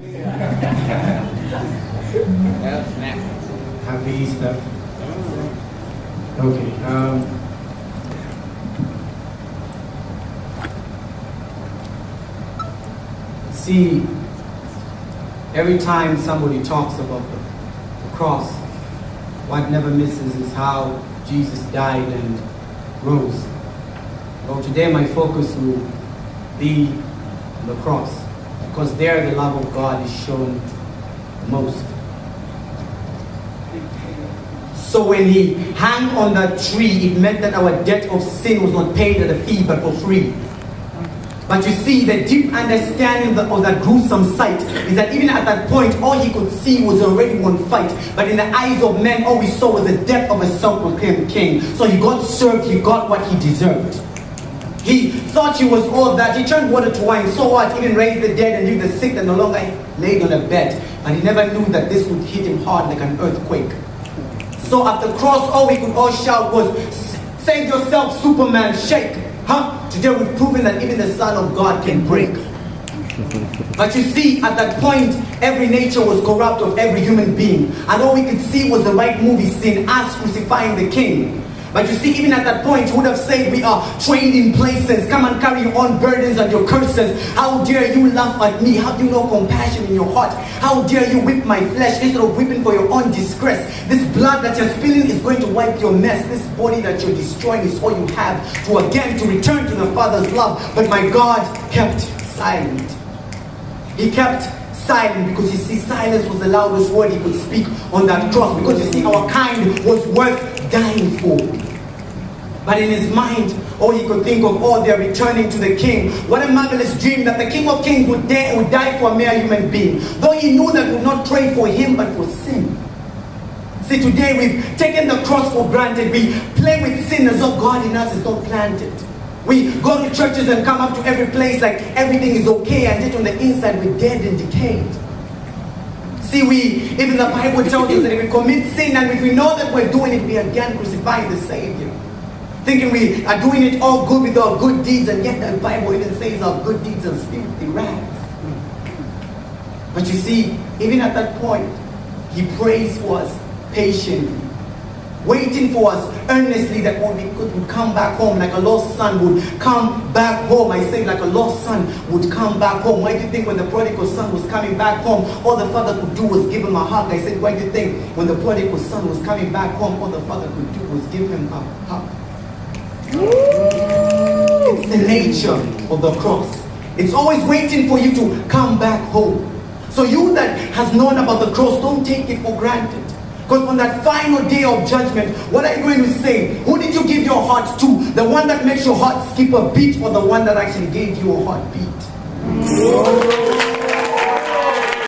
Happy Easter. Okay. See, every time somebody talks about the cross, what never misses is how Jesus died and rose. So today my focus will be on the cross, because there the love of God is shown most. So when he hung on that tree, it meant that our debt of sin was not paid at a fee, but for free. But you see, the deep understanding of that gruesome sight is that even at that point, all he could see was already one fight. But in the eyes of men, all we saw was the death of a self-proclaimed king. So he got served, he got what he deserved. He thought he was all that. He turned water to wine. So what? Even raised the dead and healed the sick that no longer laid on a bed. But he never knew that this would hit him hard like an earthquake. So at the cross, all we could all shout was, "Save yourself, Superman, shake." Today we've proven that even the Son of God can break. But you see, at that point, every nature was corrupt of every human being. And all we could see was the right movie scene, us crucifying the king. But you see, even at that point, he would have said, "We are trained in places. Come and carry your own burdens and your curses. How dare you laugh at me? Have you no compassion in your heart? How dare you whip my flesh instead of whipping for your own disgrace? This blood that you're spilling is going to wipe your mess. This body that you're destroying is all you have to again to return to the Father's love." But my God kept silent. He kept silent because you see, silence was the loudest word he could speak on that cross. Because you see, our kind was worth dying for. But in his mind, all he could think of, they're returning to the king. What a marvelous dream that the King of Kings would die for a mere human being. Though he knew that we would not pray for him, but for sin. See, today we've taken the cross for granted. We play with sin as though God in us is not planted. We go to churches and come up to every place like everything is okay, and yet on the inside we're dead and decayed. See, even the Bible tells us that if we commit sin and if we know that we're doing it, we are again crucifying the Savior. Thinking we are doing it all good with our good deeds, and yet the Bible even says our good deeds are filthy rags. But you see, even at that point, he prays for us patiently, waiting for us earnestly, that when we would come back home like a lost son would come back home. I say like a lost son would come back home. Why do you think when the prodigal son was coming back home, all the father could do was give him a hug? I said, why do you think when the prodigal son was coming back home, all the father could do was give him a hug? It's the nature of the cross. It's always waiting for you to come back home. So you that has known about the cross, don't take it for granted. Because on that final day of judgment, what are you going to say? Who did you give your heart to? The one that makes your heart skip a beat, or the one that actually gave you a heartbeat?